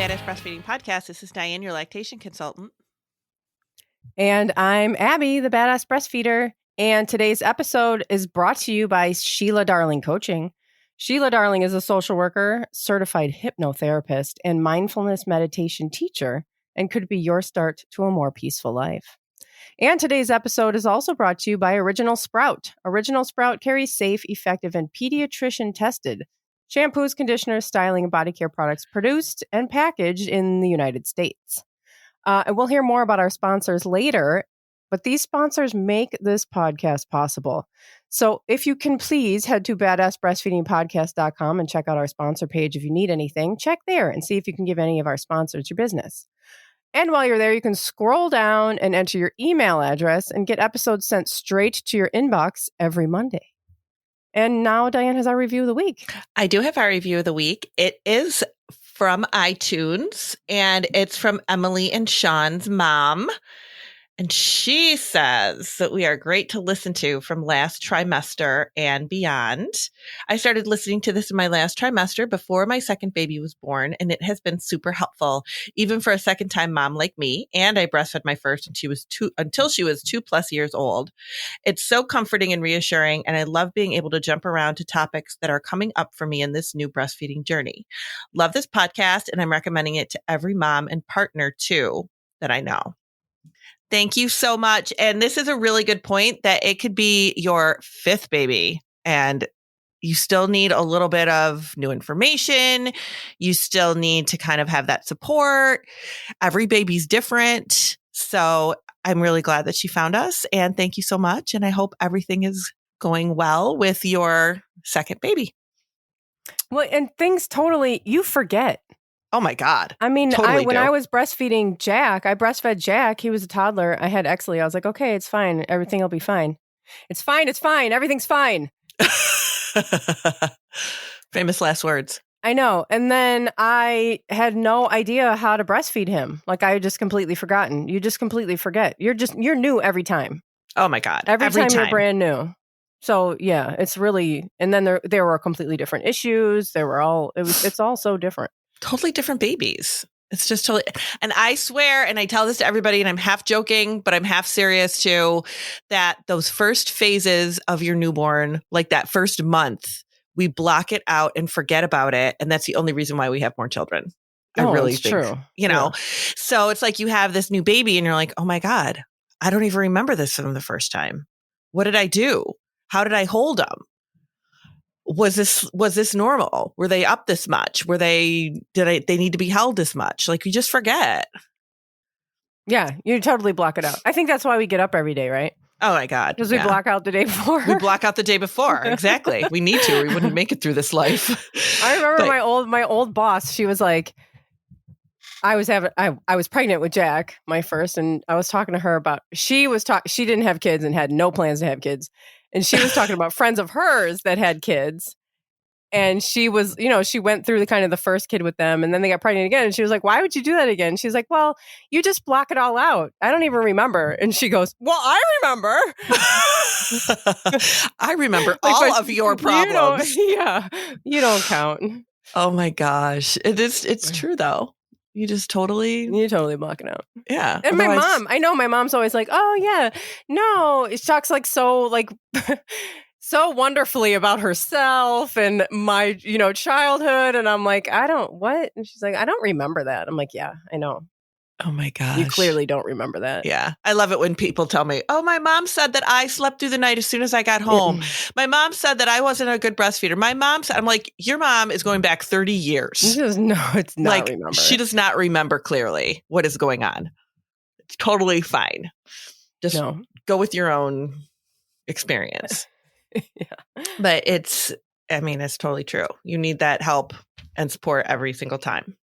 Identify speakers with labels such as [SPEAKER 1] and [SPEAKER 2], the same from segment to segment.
[SPEAKER 1] Badass Breastfeeding Podcast. This is Dianne, your lactation consultant.
[SPEAKER 2] And I'm Abby, the Badass Breastfeeder. And today's episode is brought to you by Sheila Darling Coaching. Sheila Darling is a social worker, certified hypnotherapist, and mindfulness meditation teacher, and could be your start to a more peaceful life. And today's episode is also brought to you by Original Sprout. Original Sprout carries safe, effective, and pediatrician-tested shampoos, conditioners, styling, and body care products produced and packaged in the United States. And we'll hear more about our sponsors later, but these sponsors make this podcast possible. So if you can please head to badassbreastfeedingpodcast.com and check out our sponsor page. If you need anything, check there and see if you can give any of our sponsors your business. And while you're there, you can scroll down and enter your email address and get episodes sent straight to your inbox every Monday. And now Dianne has our review of the week.
[SPEAKER 1] I do have our review of the week. It is from iTunes, and it's from Emily and Sean's mom. And she says that we are great to listen to from last trimester and beyond. I started listening to this in my last trimester before my second baby was born, and it has been super helpful, even for a second-time mom like me. And I breastfed my first until she was 2+ years old. It's so comforting and reassuring, and I love being able to jump around to topics that are coming up for me in this new breastfeeding journey. Love this podcast, and I'm recommending it to every mom and partner too that I know. Thank you so much. And this is a really good point that it could be your fifth baby and you still need a little bit of new information. You still need to kind of have that support. Every baby's different. So I'm really glad that she found us, and thank you so much. And I hope everything is going well with your second baby.
[SPEAKER 2] Well, and things totally, you forget.
[SPEAKER 1] Oh my God.
[SPEAKER 2] I mean,
[SPEAKER 1] totally
[SPEAKER 2] when I was breastfeeding Jack, I breastfed Jack. He was a toddler. I had Exley. I was like, okay, it's fine. Everything will be fine. It's fine. It's fine. Everything's fine.
[SPEAKER 1] Famous last words.
[SPEAKER 2] I know. And then I had no idea how to breastfeed him. Like, I had just completely forgotten. You just completely forget. You're new every time.
[SPEAKER 1] Oh my God.
[SPEAKER 2] Every time you're brand new. So yeah, it's really, and then there were completely different issues. It's all so different.
[SPEAKER 1] Totally different babies. It's just totally, and I swear, and I tell this to everybody, and I'm half joking, but I'm half serious too, that those first phases of your newborn, like that first month, we block it out and forget about it. And that's the only reason why we have more children. I really think,
[SPEAKER 2] true.
[SPEAKER 1] You know, so it's like you have this new baby and you're like, oh my God, I don't even remember this from the first time. What did I do? How did I hold them? Was this normal? Were they up this much? They need to be held this much? Like, you just forget.
[SPEAKER 2] Yeah, you totally block it out. I think that's why we get up every day, right?
[SPEAKER 1] Oh my God.
[SPEAKER 2] Because we block out the day before.
[SPEAKER 1] We block out the day before. Exactly. We need to. We wouldn't make it through this life.
[SPEAKER 2] I remember my old boss, she was like, I was pregnant with Jack, my first, and I was talking to her about, she didn't have kids and had no plans to have kids. And she was talking about friends of hers that had kids. And she was, she went through the first kid with them, and then they got pregnant again. And she was like, why would you do that again? She's like, well, you just block it all out. I don't even remember. And she goes, well, I remember.
[SPEAKER 1] I remember all of your problems.
[SPEAKER 2] You don't count.
[SPEAKER 1] Oh my gosh. It's true though. You totally
[SPEAKER 2] block it out.
[SPEAKER 1] Yeah.
[SPEAKER 2] And my mom's always like, oh yeah, no, she talks so wonderfully about herself and my, childhood. And I'm like, what? And she's like, I don't remember that. I'm like, yeah, I know.
[SPEAKER 1] Oh my gosh.
[SPEAKER 2] You clearly don't remember that.
[SPEAKER 1] Yeah. I love it when people tell me, oh, my mom said that I slept through the night as soon as I got home. My mom said that I wasn't a good breastfeeder. My mom said, I'm like, your mom is going back 30 years.
[SPEAKER 2] It's not remember.
[SPEAKER 1] She does not remember clearly what is going on. It's totally fine. Just go with your own experience.
[SPEAKER 2] Yeah.
[SPEAKER 1] But it's totally true. You need that help and support every single time.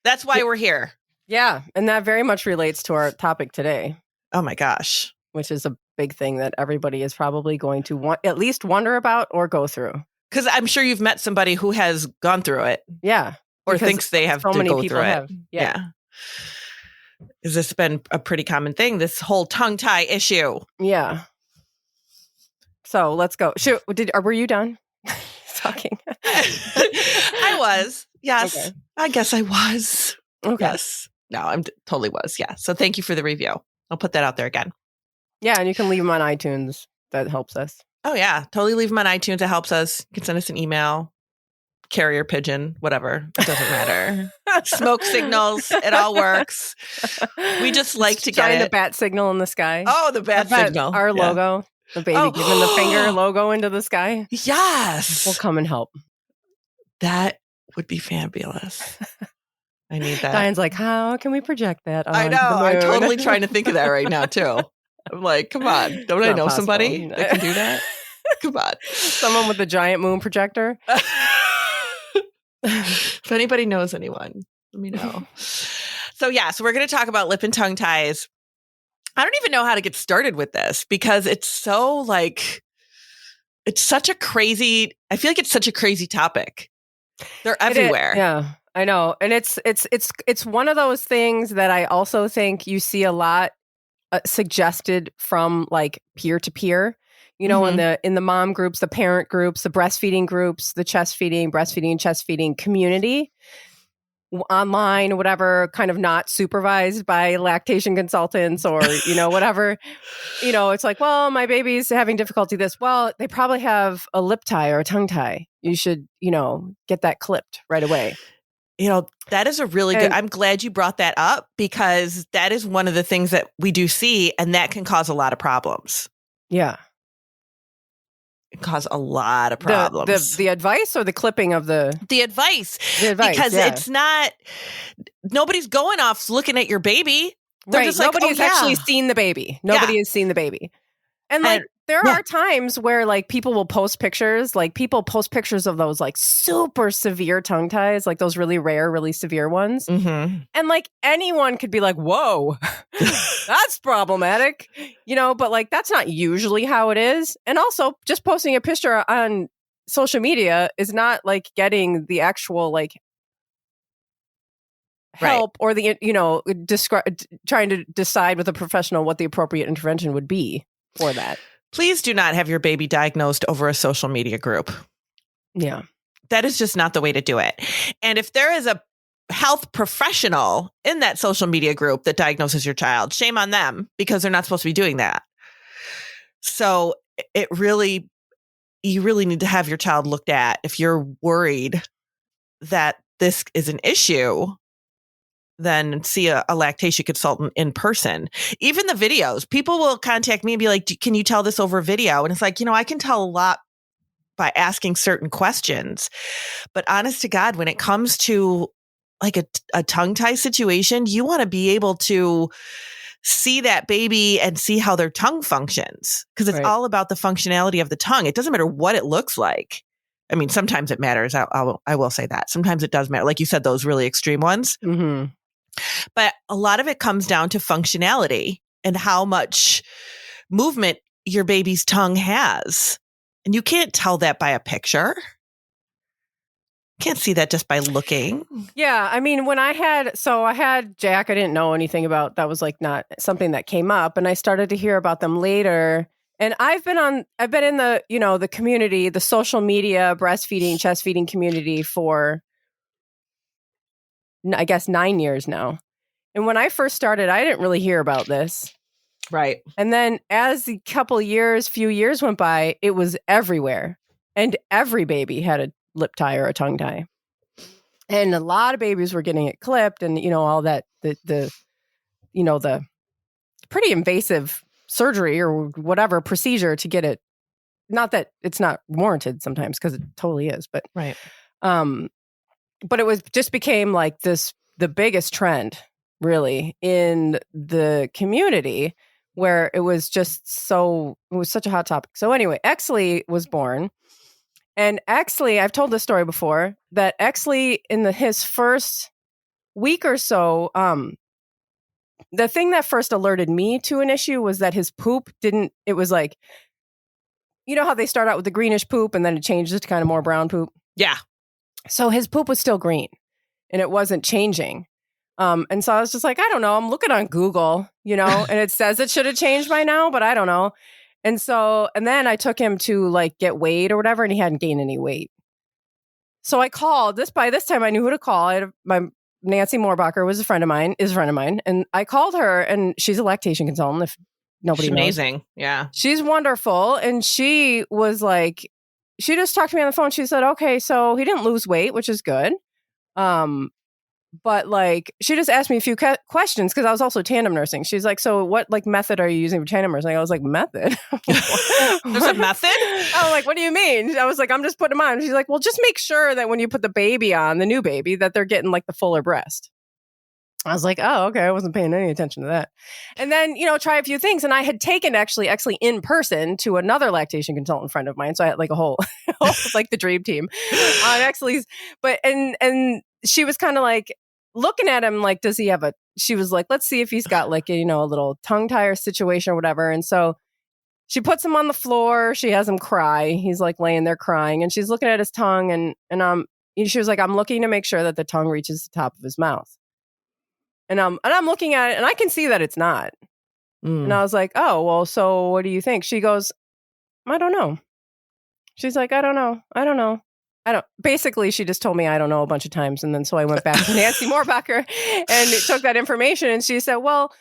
[SPEAKER 1] That's why we're here.
[SPEAKER 2] Yeah. And that very much relates to our topic today.
[SPEAKER 1] Oh my gosh.
[SPEAKER 2] Which is a big thing that everybody is probably going to at least wonder about or go through.
[SPEAKER 1] Because I'm sure you've met somebody who has gone through it.
[SPEAKER 2] Yeah.
[SPEAKER 1] Or thinks they have to go through it.
[SPEAKER 2] Yeah.
[SPEAKER 1] Has this been a pretty common thing, this whole tongue tie issue?
[SPEAKER 2] Yeah. So let's go. Were you done talking?
[SPEAKER 1] I was. Yes. Okay. I guess I was.
[SPEAKER 2] Okay.
[SPEAKER 1] Yes. No, totally was. Yeah. So thank you for the review. I'll put that out there again.
[SPEAKER 2] Yeah, and you can leave them on iTunes. That helps us.
[SPEAKER 1] Oh, yeah. Totally leave them on iTunes. It helps us. You can send us an email, carrier pigeon, whatever. It doesn't matter. Smoke signals. It all works. We just like to get
[SPEAKER 2] the bat signal in the sky.
[SPEAKER 1] Oh, the bat signal.
[SPEAKER 2] Our logo. The baby giving the finger logo into the sky.
[SPEAKER 1] Yes.
[SPEAKER 2] We'll come and help.
[SPEAKER 1] That would be fabulous. I need that.
[SPEAKER 2] Diane's like, how can we project that?
[SPEAKER 1] I know. I'm totally trying to think of that right now, too. I'm like, come on. Don't I know somebody that can do that? Come on.
[SPEAKER 2] Someone with a giant moon projector.
[SPEAKER 1] If anybody knows anyone, let me know. So we're going to talk about lip and tongue ties. I don't even know how to get started with this because it's so it's such a crazy, I feel like it's such a crazy topic. They're everywhere.
[SPEAKER 2] Yeah, I know. And it's one of those things that I also think you see a lot suggested from like peer to peer, in the mom groups, the parent groups, the breastfeeding groups, the chest feeding, breastfeeding, chest feeding community. Online, whatever, kind of not supervised by lactation consultants or, whatever, it's like, well, my baby's having difficulty this. Well, they probably have a lip tie or a tongue tie. You should, get that clipped right away.
[SPEAKER 1] That is a really good, I'm glad you brought that up because that is one of the things that we do see and that can cause a lot of problems.
[SPEAKER 2] Yeah.
[SPEAKER 1] Cause a lot of problems.
[SPEAKER 2] The advice or the clipping of the
[SPEAKER 1] advice because it's not, nobody's going off looking at your baby. They're just like,
[SPEAKER 2] nobody's actually seen the baby. Nobody has seen the baby. And there are times where like people will post pictures, of those like super severe tongue ties, like those really rare, really severe ones.
[SPEAKER 1] Mm-hmm.
[SPEAKER 2] And like anyone could be like, whoa, that's problematic, but like that's not usually how it is. And also just posting a picture on social media is not like getting the actual like help or the, trying to decide with a professional what the appropriate intervention would be for that.
[SPEAKER 1] Please do not have your baby diagnosed over a social media group.
[SPEAKER 2] Yeah.
[SPEAKER 1] That is just not the way to do it. And if there is a health professional in that social media group that diagnoses your child, shame on them because they're not supposed to be doing that. So you really need to have your child looked at if you're worried that this is an issue. Then see a lactation consultant in person. Even the videos, people will contact me and be like, can you tell this over video? And it's like, I can tell a lot by asking certain questions. But honest to God, when it comes to like a tongue tie situation, you want to be able to see that baby and see how their tongue functions because it's all about the functionality of the tongue. It doesn't matter what it looks like. I mean, sometimes it matters. I will say that. Sometimes it does matter. Like you said, those really extreme ones.
[SPEAKER 2] Mm-hmm.
[SPEAKER 1] But a lot of it comes down to functionality and how much movement your baby's tongue has. And you can't tell that by a picture. Can't see that just by looking.
[SPEAKER 2] Yeah. I mean, when I had Jack, I didn't know anything about, that was like not something that came up. And I started to hear about them later. And I've been in the, the community, the social media, breastfeeding, chest feeding community for, I guess, 9 years now. And when I first started, I didn't really hear about this.
[SPEAKER 1] Right.
[SPEAKER 2] And then as the few years went by, it was everywhere. And every baby had a lip tie or a tongue tie. And a lot of babies were getting it clipped and, all that, the pretty invasive surgery or whatever procedure to get it. Not that it's not warranted sometimes because it totally is, but
[SPEAKER 1] right.
[SPEAKER 2] But it just became like the biggest trend really in the community where it was such a hot topic. So anyway, Exley was born. And Exley, I've told this story before, that Exley in his first week or so, the thing that first alerted me to an issue was that his poop it was like, how they start out with the greenish poop and then it changes to kind of more brown poop?
[SPEAKER 1] Yeah.
[SPEAKER 2] So his poop was still green and it wasn't changing. And so I was just like, I don't know. I'm looking on Google, and it says it should have changed by now, but I don't know. And then I took him to like get weighed or whatever, and he hadn't gained any weight. So I called by this time I knew who to call. I had my Nancy Moorbacher is a friend of mine, and I called her, and she's a lactation consultant. If nobody
[SPEAKER 1] She's
[SPEAKER 2] knows,
[SPEAKER 1] amazing, yeah,
[SPEAKER 2] she's wonderful, and she was like, she just talked to me on the phone. She said, "Okay, so he didn't lose weight, which is good." But like, she just asked me a few questions because I was also tandem nursing. She's like, "So what like method are you using for tandem nursing?" I was like, "Method?
[SPEAKER 1] There's a method?"
[SPEAKER 2] I was like, "What do you mean?" I was like, "I'm just putting them on." She's like, "Well, just make sure that when you put the baby on, the new baby, that they're getting like the fuller breast." I was like, "Oh, okay." I wasn't paying any attention to that. And then, try a few things. And I had taken actually in person to another lactation consultant friend of mine. So I had like a whole, like the dream team on Exley's. But, and she was kind of like looking at him like, does he have she was like, let's see if he's got like, a little tongue tire situation or whatever. And so she puts him on the floor. She has him cry. He's like laying there crying. And she's looking at his tongue. And she was like, I'm looking to make sure that the tongue reaches the top of his mouth. And I'm looking at it, and I can see that it's not. And I was like, "Oh, well, so what do you think?" She goes, "I don't know." She's like, "I don't know. Basically, she just told me I don't know a bunch of times. And then so I went back to Nancy Moorbacher and took that information. And she said, well,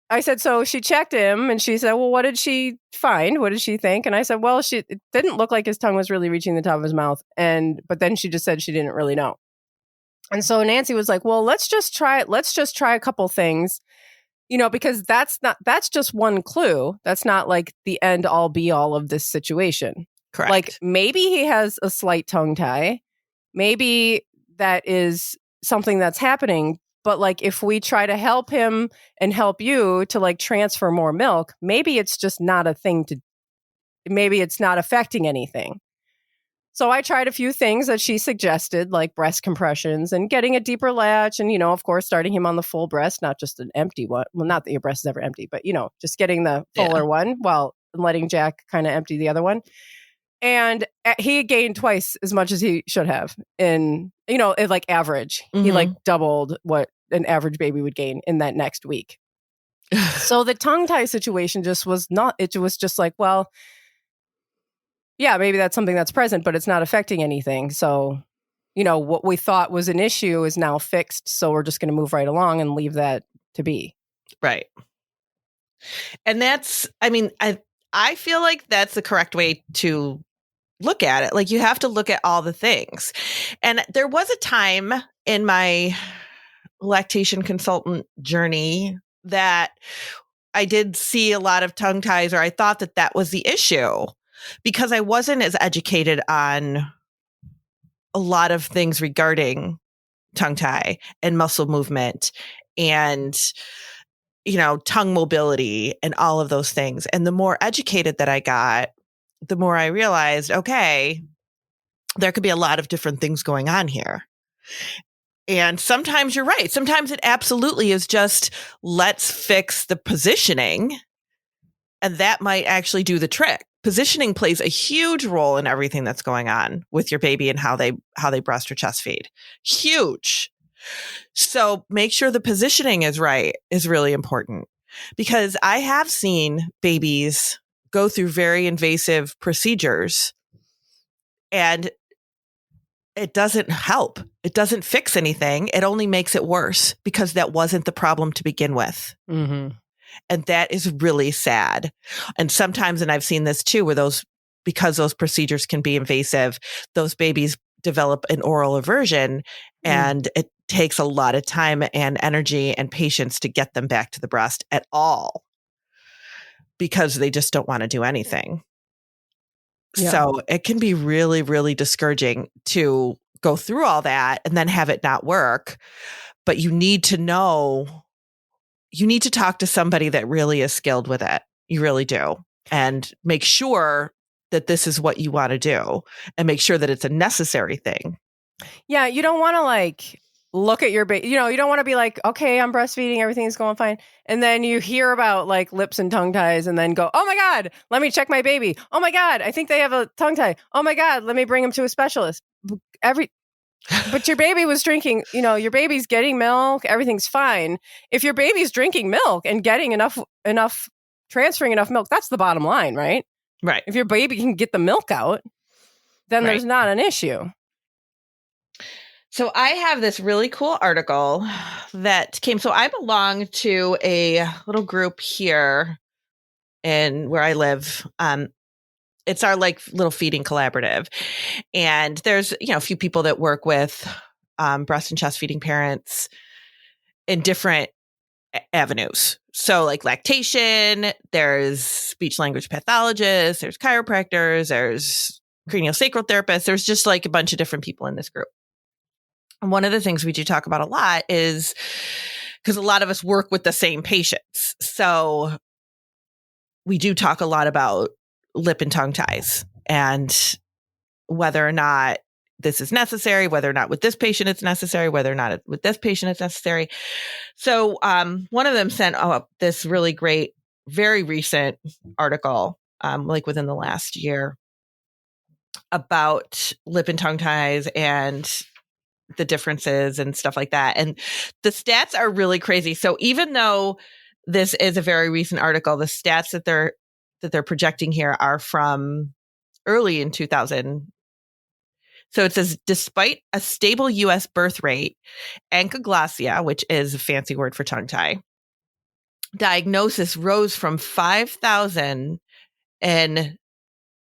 [SPEAKER 2] I said, so she checked him and she said, well, what did she find? What did she think? And I said, well, it didn't look like his tongue was really reaching the top of his mouth. But then she just said she didn't really know. And so Nancy was like, well, let's just try a couple things, because that's just one clue. That's not like the end all be all of this situation.
[SPEAKER 1] Correct.
[SPEAKER 2] Like maybe he has a slight tongue tie. Maybe that is something that's happening. But like if we try to help him and help you to like transfer more milk, maybe it's just not a thing maybe it's not affecting anything. So I tried a few things that she suggested, like breast compressions and getting a deeper latch and, of course, starting him on the full breast, not just an empty one. Well, not that your breast is ever empty, but, just getting the fuller one while letting Jack kind of empty the other one. And he gained twice as much as he should have in like average. Mm-hmm. He like doubled what an average baby would gain in that next week. So the tongue tie situation it was just like, well, yeah, maybe that's something that's present, but it's not affecting anything. So, what we thought was an issue is now fixed. So we're just going to move right along and leave that to be.
[SPEAKER 1] Right. And I feel like that's the correct way to look at it. Like you have to look at all the things. And there was a time in my lactation consultant journey that I did see a lot of tongue ties, or I thought that was the issue. Because I wasn't as educated on a lot of things regarding tongue tie and muscle movement and, tongue mobility and all of those things. And the more educated that I got, the more I realized, okay, there could be a lot of different things going on here. And sometimes you're right. Sometimes it absolutely is just, let's fix the positioning. And that might actually do the trick. Positioning plays a huge role in everything that's going on with your baby and how they breast or chest feed. Huge. So make sure the positioning is right is really important, because I have seen babies go through very invasive procedures and it doesn't help. It doesn't fix anything. It only makes it worse because that wasn't the problem to begin with. Mm-hmm. And that is really sad. And sometimes, and I've seen this too, where because those procedures can be invasive, those babies develop an oral aversion, and it takes a lot of time and energy and patience to get them back to the breast at all, because they just don't want to do anything. Yeah. So it can be really, really discouraging to go through all that and then have it not work. But you need to talk to somebody that really is skilled with it. You really do. And make sure that this is what you want to do and make sure that it's a necessary thing.
[SPEAKER 2] Yeah. You don't want to like look at your baby, you don't want to be like, okay, I'm breastfeeding, everything's going fine. And then you hear about like lips and tongue ties and then go, oh my God, let me check my baby. Oh my God, I think they have a tongue tie. Oh my God, let me bring him to a specialist. But your baby was drinking, your baby's getting milk, everything's fine. If your baby's drinking milk and getting enough, transferring enough milk, that's the bottom line, right?
[SPEAKER 1] Right.
[SPEAKER 2] If your baby can get the milk out, then there's not an issue.
[SPEAKER 1] So I have this really cool article that came. So I belong to a little group here in where I live. It's our like little feeding collaborative. And there's, a few people that work with breast and chest feeding parents in different avenues. So like lactation, there's speech language pathologists, there's chiropractors, there's craniosacral therapists. There's just like a bunch of different people in this group. And one of the things we do talk about a lot is because a lot of us work with the same patients. So we do talk a lot about lip and tongue ties and whether or not this is necessary, whether or not with this patient it's necessary, whether or not with this patient it's necessary. So one of them sent this really great, very recent article, like within the last year, about lip and tongue ties and the differences and stuff like that. And the stats are really crazy. So even though this is a very recent article, the stats that they're projecting here are from early in 2000. So it says, despite a stable U.S. birth rate, ankyglossia, which is a fancy word for tongue tie, diagnosis rose from 5,000 in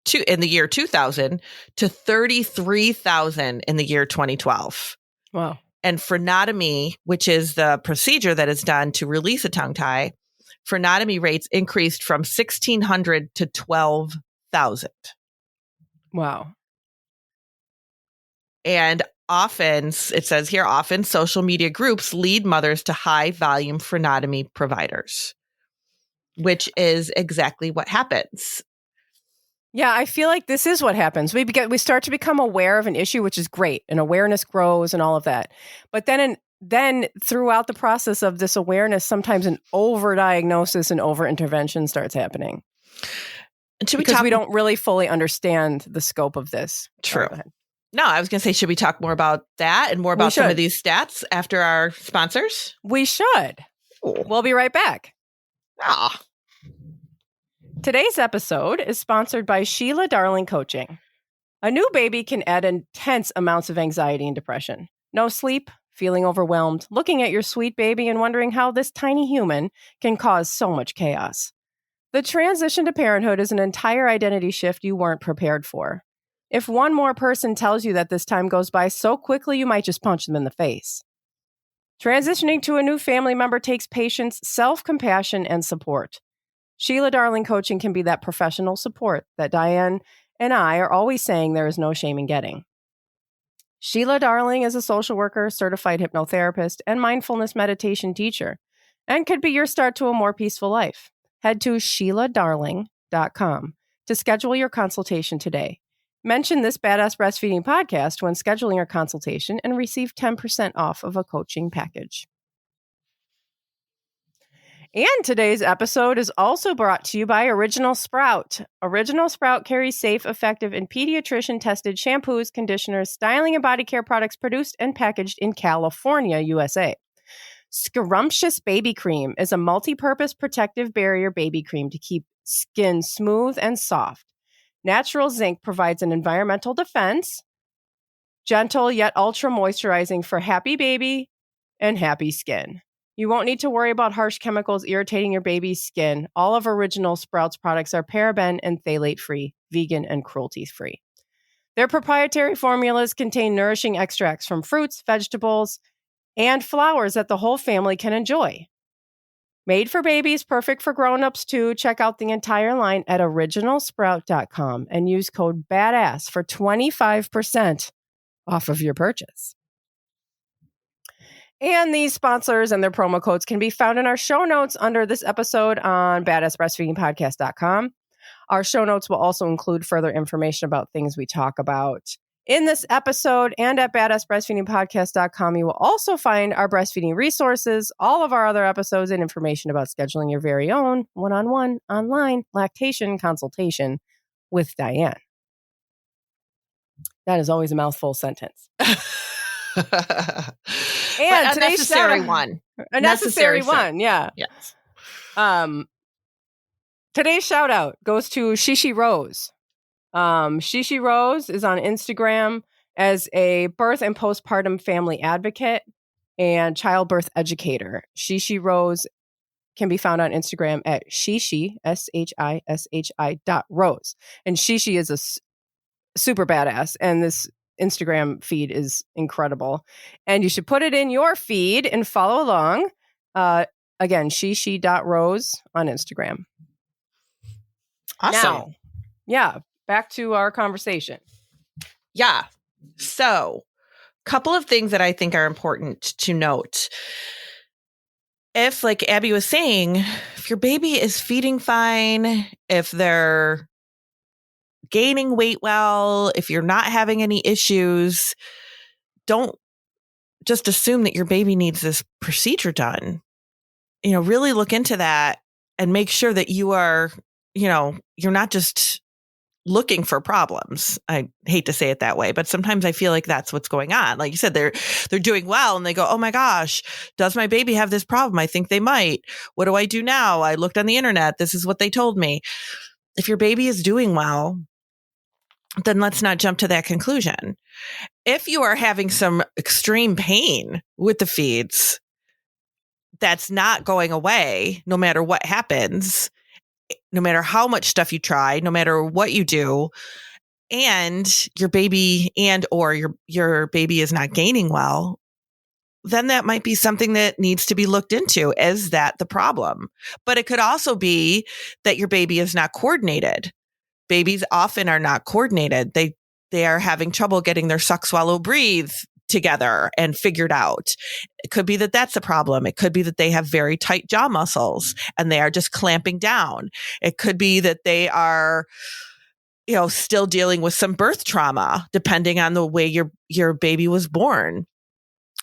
[SPEAKER 1] the year 2000 to 33,000 in the year 2012.
[SPEAKER 2] Wow.
[SPEAKER 1] And frenotomy, which is the procedure that is done to release a tongue tie, frenotomy rates increased from 1,600 to 12,000.
[SPEAKER 2] Wow.
[SPEAKER 1] And often, it says here, often social media groups lead mothers to high volume frenotomy providers, which is exactly what happens.
[SPEAKER 2] Yeah, I feel like this is what happens. We start to become aware of an issue, which is great, and awareness grows and all of that. But then throughout the process of this awareness, sometimes an overdiagnosis and overintervention starts happening. Because we don't really fully understand the scope of this.
[SPEAKER 1] True. No, I was going to say, should we talk more about that and more about some of these stats after our sponsors?
[SPEAKER 2] We should. Ooh. We'll be right back.
[SPEAKER 1] Ah.
[SPEAKER 2] Today's episode is sponsored by Sheila Darling Coaching. A new baby can add intense amounts of anxiety and depression. No sleep, feeling overwhelmed, looking at your sweet baby and wondering how this tiny human can cause so much chaos. The transition to parenthood is an entire identity shift you weren't prepared for. If one more person tells you that this time goes by so quickly, you might just punch them in the face. Transitioning to a new family member takes patience, self-compassion, and support. Sheila Darling Coaching can be that professional support that Dianne and I are always saying there is no shame in getting. Sheila Darling is a social worker, certified hypnotherapist, and mindfulness meditation teacher, and could be your start to a more peaceful life. Head to SheilaDarling.com to schedule your consultation today. Mention this Badass Breastfeeding podcast when scheduling your consultation and receive 10% off of a coaching package. And today's episode is also brought to you by Original Sprout. Original Sprout carries safe, effective, and pediatrician-tested shampoos, conditioners, styling, and body care products produced and packaged in California, USA. Scrumptious Baby Cream is a multi-purpose protective barrier baby cream to keep skin smooth and soft. Natural zinc provides an environmental defense, gentle yet ultra moisturizing for happy baby and happy skin. You won't need to worry about harsh chemicals irritating your baby's skin. All of Original Sprouts products are paraben and phthalate-free, vegan, and cruelty-free. Their proprietary formulas contain nourishing extracts from fruits, vegetables, and flowers that the whole family can enjoy. Made for babies, perfect for grown-ups too. Check out the entire line at originalsprout.com and use code BADASS for 25% off of your purchase. And these sponsors and their promo codes can be found in our show notes under this episode on badassbreastfeedingpodcast.com. Our show notes will also include further information about things we talk about in this episode, and at badassbreastfeedingpodcast.com, you will also find our breastfeeding resources, all of our other episodes, and information about scheduling your very own one-on-one online lactation consultation with Dianne. That is always a mouthful sentence.
[SPEAKER 1] And a necessary one.
[SPEAKER 2] A necessary one, yeah.
[SPEAKER 1] Yes.
[SPEAKER 2] Today's shout out goes to Shishi Rose. Shishi Rose is on Instagram as a birth and postpartum family advocate and childbirth educator. Shishi Rose can be found on Instagram at Shishi, SHISHI.Rose. And Shishi is a super badass. And this Instagram feed is incredible. And you should put it in your feed and follow along. Again, Shishi.Rose on Instagram.
[SPEAKER 1] Awesome.
[SPEAKER 2] Now, back to our conversation.
[SPEAKER 1] Yeah. So, couple of things that I think are important to note. If, like Abby was saying, if your baby is feeding fine, if they're gaining weight well, if you're not having any issues, don't just assume that your baby needs this procedure done. Really look into that and make sure that you are, you're not just looking for problems. I hate to say it that way, but sometimes I feel like that's what's going on. Like you said, they're doing well and they go, oh my gosh, does my baby have this problem? I think they might. What do I do now? I looked on the internet. This is what they told me. If your baby is doing well, then let's not jump to that conclusion. If you are having some extreme pain with the feeds, that's not going away no matter what happens, no matter how much stuff you try, no matter what you do, and your baby or your baby is not gaining well, then that might be something that needs to be looked into. Is that the problem? But it could also be that your baby is not coordinated. Babies often are not coordinated. They are having trouble getting their suck, swallow, breathe together and figured out. It could be that that's a problem. It could be that they have very tight jaw muscles and they are just clamping down. It could be that they are, still dealing with some birth trauma, depending on the way your baby was born.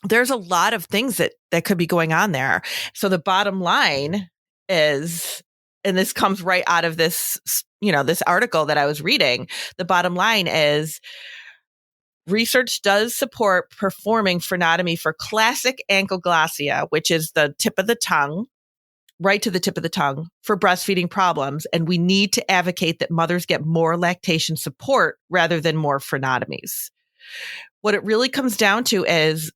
[SPEAKER 1] There's a lot of things that could be going on there. So the bottom line is, and this comes right out of this, this article that I was reading, the bottom line is, research does support performing frenotomy for classic ankylosing, which is the tip of the tongue, right to the tip of the tongue, for breastfeeding problems. And we need to advocate that mothers get more lactation support rather than more frenotomies. What it really comes down to is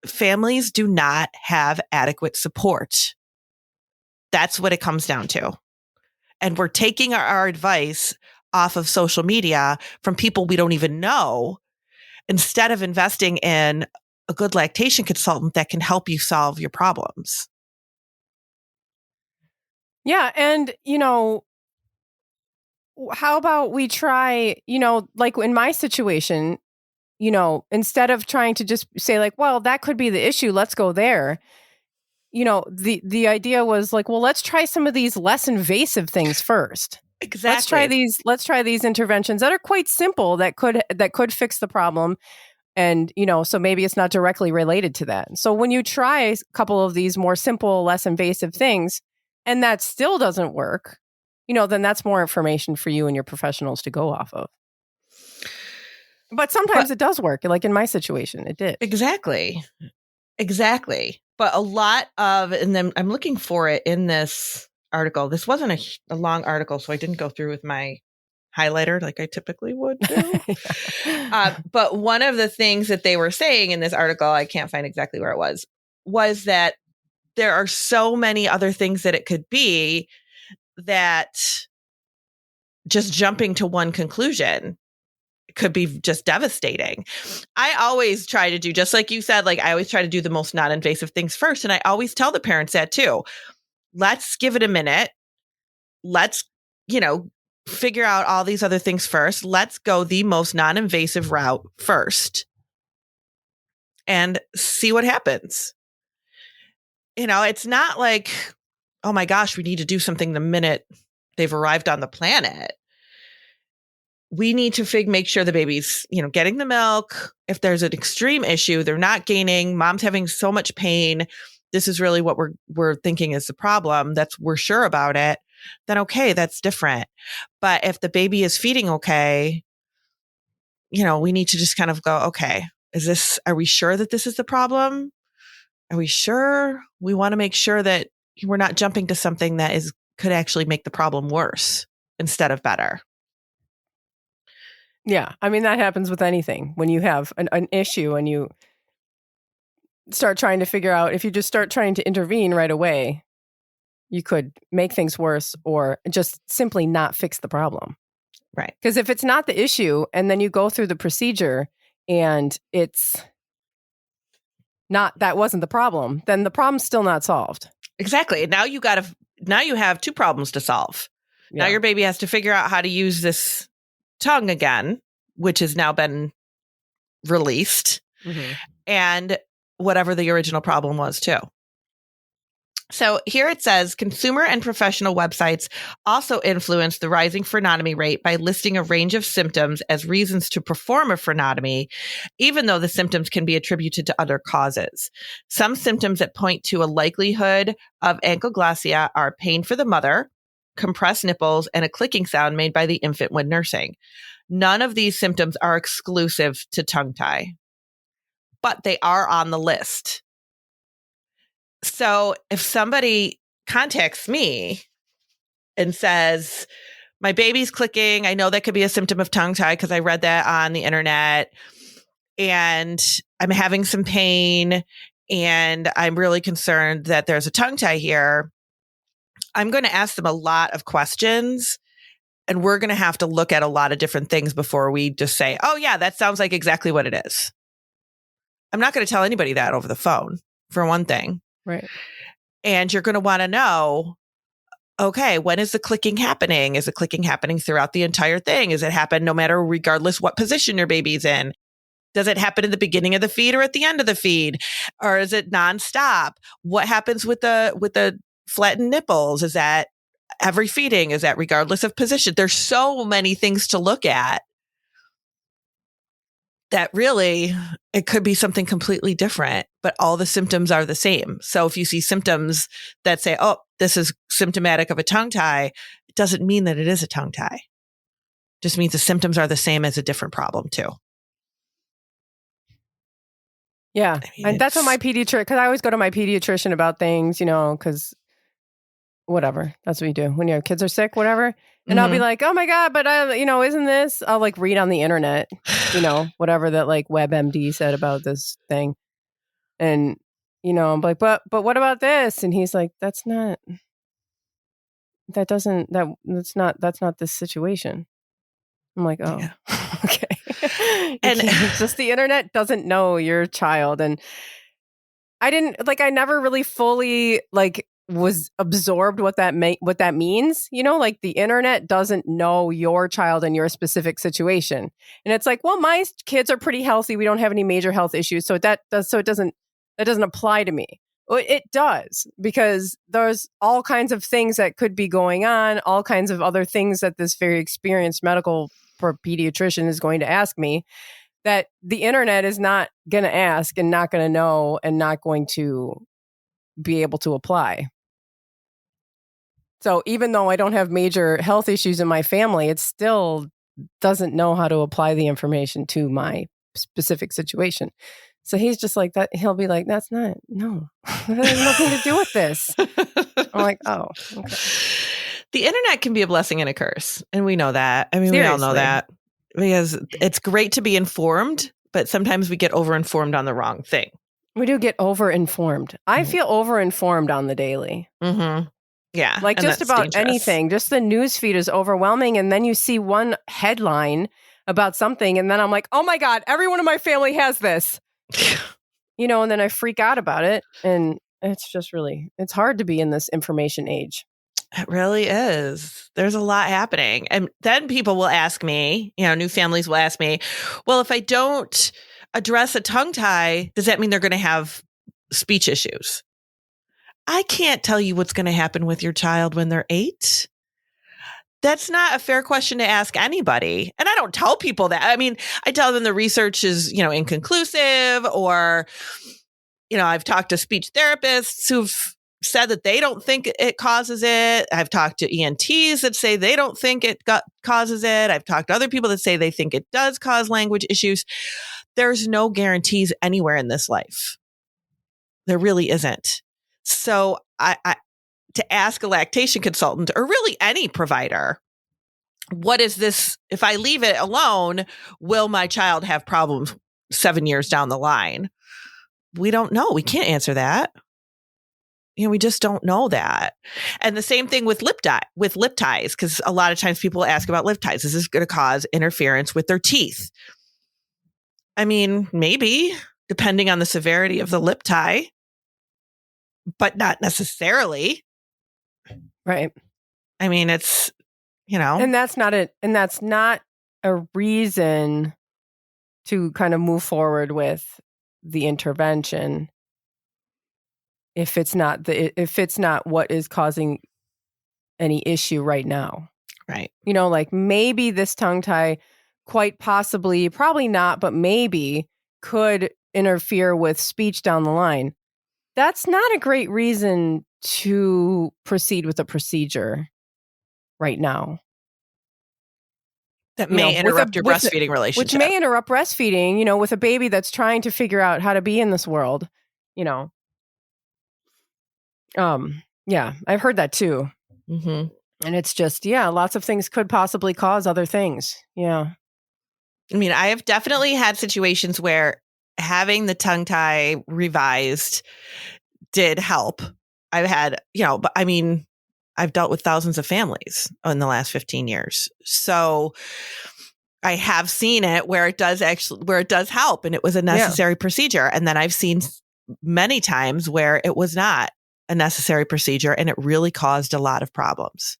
[SPEAKER 1] families do not have adequate support. That's what it comes down to. And we're taking our advice off of social media from people we don't even know, instead of investing in a good lactation consultant that can help you solve your problems.
[SPEAKER 2] Yeah. And, how about we try, like in my situation, instead of trying to just say like, well, that could be the issue, let's go there. The idea was like, well, let's try some of these less invasive things first.
[SPEAKER 1] Exactly.
[SPEAKER 2] Let's try these interventions that are quite simple that could fix the problem. And, so maybe it's not directly related to that. So when you try a couple of these more simple, less invasive things, and that still doesn't work, then that's more information for you and your professionals to go off of. But sometimes it does work. Like in my situation, it did.
[SPEAKER 1] Exactly. But a lot of, and then I'm looking for it in this article. This wasn't a long article, so I didn't go through with my highlighter like I typically would do. But one of the things that they were saying in this article, I can't find exactly where it was that there are so many other things that it could be, that just jumping to one conclusion could be just devastating. I always try to do, just like you said, like I always try to do the most non-invasive things first. And I always tell the parents that too. Let's give it a minute. Let's, figure out all these other things first. Let's go the most non-invasive route first and see what happens. It's not like, oh my gosh, we need to do something the minute they've arrived on the planet. We need to make sure the baby's, getting the milk. If there's an extreme issue, they're not gaining, mom's having so much pain, this is really what we're thinking is the problem, we're sure about it, then okay, that's different. But if the baby is feeding okay, we need to just kind of go, okay, are we sure that this is the problem? Are we sure? We want to make sure that we're not jumping to something that could actually make the problem worse instead of better.
[SPEAKER 2] Yeah. I mean, that happens with anything. When you have an issue and you start trying to figure out, if you just start trying to intervene right away, you could make things worse or just simply not fix the problem.
[SPEAKER 1] Right.
[SPEAKER 2] Because if it's not the issue and then you go through the procedure and it's not, that wasn't the problem, then the problem's still not solved.
[SPEAKER 1] Exactly. Now you have two problems to solve.
[SPEAKER 2] Yeah.
[SPEAKER 1] Now your baby has to figure out how to use this tongue again, which has now been released, and whatever the original problem was too. So here it says consumer and professional websites also influence the rising frenotomy rate by listing a range of symptoms as reasons to perform a frenotomy, even though the symptoms can be attributed to other causes. Some symptoms that point to a likelihood of ankylosing are pain for the mother, compressed nipples, and a clicking sound made by the infant when nursing. None of these symptoms are exclusive to tongue tie, but they are on the list. So if somebody contacts me and says, my baby's clicking, I know that could be a symptom of tongue tie because I read that on the internet, and I'm having some pain and I'm really concerned that there's a tongue tie here, I'm going to ask them a lot of questions, and we're going to have to look at a lot of different things before we just say, oh yeah, that sounds like exactly what it is. I'm not going to tell anybody that over the phone, for one thing.
[SPEAKER 2] Right.
[SPEAKER 1] And you're going to want to know, okay, when is the clicking happening? Is the clicking happening throughout the entire thing? Is it happen regardless what position your baby's in? Does it happen in the beginning of the feed or at the end of the feed? Or is it nonstop? What happens with the flattened nipples? Is that every feeding? Is that regardless of position? There's so many things to look at that really it could be something completely different, but all the symptoms are the same. So if you see symptoms that say, oh, this is symptomatic of a tongue tie, it doesn't mean that it is a tongue tie. It just means the symptoms are the same as a different problem too.
[SPEAKER 2] Yeah. And that's what my pediatrician, because I always go to my pediatrician about things, because whatever. That's what you do when your kids are sick, whatever. And I'll be like, oh my God, but isn't this? I'll read on the internet, whatever that WebMD said about this thing. And, I'm like, but what about this? And he's like, that's not this situation. I'm like, oh, yeah. Okay. And it's just the internet doesn't know your child. And I never really fully was absorbed what that means, the internet doesn't know your child and your specific situation. And it's like, well, my kids are pretty healthy. We don't have any major health issues. So that doesn't apply to me. Well, it does, because there's all kinds of things that could be going on, all kinds of other things that this very experienced medical pediatrician is going to ask me that the internet is not going to ask and not going to know and not going to be able to apply. So even though I don't have major health issues in my family, it still doesn't know how to apply the information to my specific situation. So he's just like that. He'll be like, that has nothing to do with this. I'm like, oh, okay.
[SPEAKER 1] The internet can be a blessing and a curse. And we know that. I mean,
[SPEAKER 2] Seriously.
[SPEAKER 1] We all know that, because it's great to be informed, but sometimes we get over-informed on the wrong thing.
[SPEAKER 2] We do get over-informed. I feel over-informed on the daily.
[SPEAKER 1] Mm-hmm. Yeah.
[SPEAKER 2] Just about anything. Just the news feed is overwhelming. And then you see one headline about something. And then I'm like, oh my God, everyone in my family has this. And then I freak out about it. And it's just it's hard to be in this information age.
[SPEAKER 1] It really is. There's a lot happening. And then people will ask me, new families will ask me, well, if I don't address a tongue tie, does that mean they're going to have speech issues? I can't tell you what's going to happen with your child when they're 8. That's not a fair question to ask anybody. And I don't tell people that. I mean, I tell them the research is, inconclusive, or, I've talked to speech therapists who've said that they don't think it causes it. I've talked to ENTs that say they don't think it causes it. I've talked to other people that say they think it does cause language issues. There's no guarantees anywhere in this life. There really isn't. So I to ask a lactation consultant, or really any provider, what is this? If I leave it alone, will my child have problems 7 years down the line? We don't know. We can't answer that. We just don't know that. And the same thing with lip ties, because a lot of times people ask about lip ties. Is this going to cause interference with their teeth? I mean, maybe, depending on the severity of the lip tie, but not necessarily.
[SPEAKER 2] Right.
[SPEAKER 1] I mean, it's,
[SPEAKER 2] And that's not a reason to kind of move forward with the intervention if it's not what is causing any issue right now.
[SPEAKER 1] Right.
[SPEAKER 2] Like maybe this tongue tie quite possibly, probably not, but maybe could interfere with speech down the line. That's not a great reason to proceed with a procedure right now.
[SPEAKER 1] That may interrupt your breastfeeding relationship.
[SPEAKER 2] Which may interrupt breastfeeding, with a baby that's trying to figure out how to be in this world, Yeah, I've heard that too.
[SPEAKER 1] Mm-hmm.
[SPEAKER 2] And it's just, lots of things could possibly cause other things. Yeah.
[SPEAKER 1] I mean, I have definitely had situations where having the tongue tie revised did help. I've had, but I mean, I've dealt with thousands of families in the last 15 years. So I have seen it where it does help, and it was a necessary procedure. And then I've seen many times where it was not a necessary procedure and it really caused a lot of problems.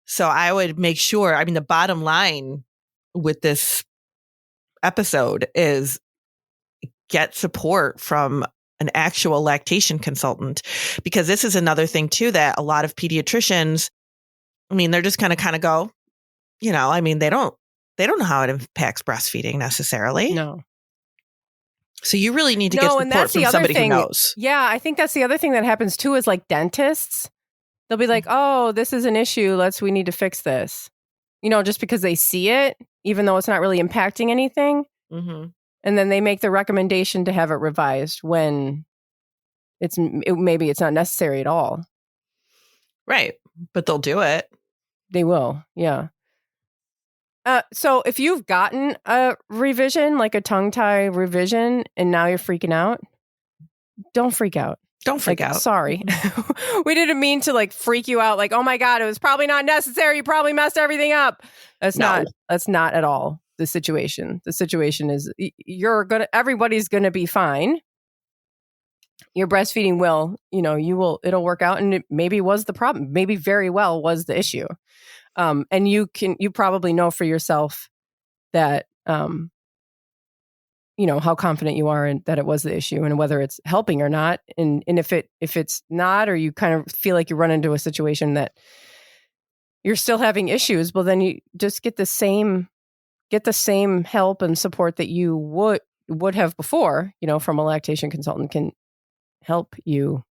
[SPEAKER 1] So I would make sure, I mean, the bottom line with this episode is get support from an actual lactation consultant, because this is another thing too, that a lot of pediatricians, I mean, they're just kind of go, I mean, they don't know how it impacts breastfeeding necessarily.
[SPEAKER 2] No.
[SPEAKER 1] So you really need to get support from somebody who knows.
[SPEAKER 2] Yeah, I think that's the other thing that happens too, is like dentists. They'll be like, oh, this is an issue. We need to fix this. Just because they see it, even though it's not really impacting anything.
[SPEAKER 1] Mm-hmm.
[SPEAKER 2] And then they make the recommendation to have it revised when maybe it's not necessary at all.
[SPEAKER 1] Right. But they'll do it.
[SPEAKER 2] They will. Yeah. So if you've gotten a revision, like a tongue tie revision, and now you're freaking out, don't freak out.
[SPEAKER 1] Don't freak out.
[SPEAKER 2] Sorry. We didn't mean to freak you out. Oh my God, it was probably not necessary. You probably messed everything up. That's not at all the situation. The situation is everybody's going to be fine. Your breastfeeding it'll work out, and it maybe was the problem. Maybe very well was the issue. And you probably know for yourself that, how confident you are in that it was the issue and whether it's helping or not. And if it's not, or you kind of feel like you run into a situation that you're still having issues, well, then you just get the same help and support that you would have before, from a lactation consultant can help you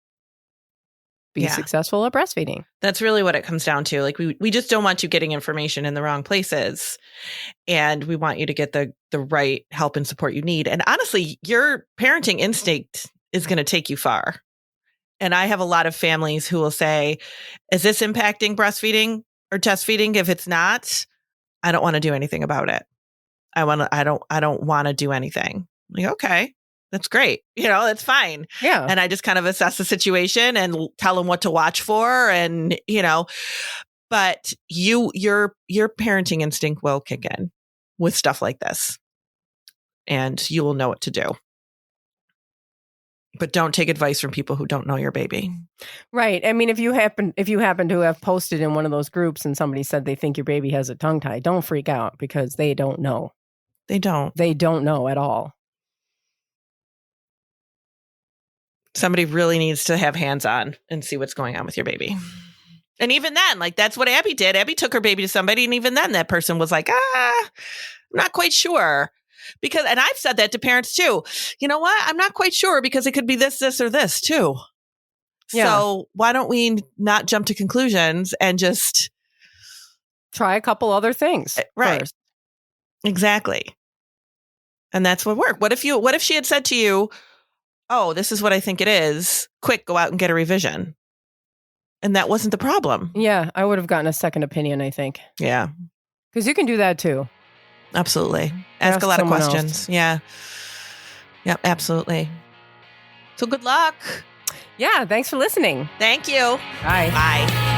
[SPEAKER 2] be successful at breastfeeding.
[SPEAKER 1] That's really what it comes down to. We just don't want you getting information in the wrong places, and we want you to get the right help and support you need. And honestly, your parenting instinct is going to take you far. And I have a lot of families who will say, is this impacting breastfeeding or test feeding? If it's not, I don't want to do anything about it. I don't want to do anything. Okay. That's great. That's fine.
[SPEAKER 2] Yeah.
[SPEAKER 1] And I just kind of assess the situation and tell them what to watch for. And, but your parenting instinct will kick in with stuff like this, and you will know what to do. But don't take advice from people who don't know your baby.
[SPEAKER 2] Right. I mean, if you happen to have posted in one of those groups and somebody said they think your baby has a tongue tie, don't freak out, because they don't know. They don't know at all.
[SPEAKER 1] Somebody really needs to have hands on and see what's going on with your baby. And even then, that's what Abby did. Abby took her baby to somebody, and even then that person was like, I'm not quite sure. And I've said that to parents too. You know what? I'm not quite sure, because it could be this, or this too. Yeah. So why don't we not jump to conclusions and just
[SPEAKER 2] try a couple other things first?
[SPEAKER 1] Exactly. And that's what worked. What if she had said to you, oh, this is what I think it is. Quick, go out and get a revision. and that wasn't the problem.
[SPEAKER 2] Yeah, I would have gotten a second opinion, I think.
[SPEAKER 1] Yeah,
[SPEAKER 2] Because you can do that too.
[SPEAKER 1] absolutely. Ask a lot of
[SPEAKER 2] someone
[SPEAKER 1] questions.
[SPEAKER 2] else.
[SPEAKER 1] Yeah. Yep, absolutely. So good luck.
[SPEAKER 2] Yeah, thanks for listening.
[SPEAKER 1] Thank you.
[SPEAKER 2] Bye.
[SPEAKER 1] Bye.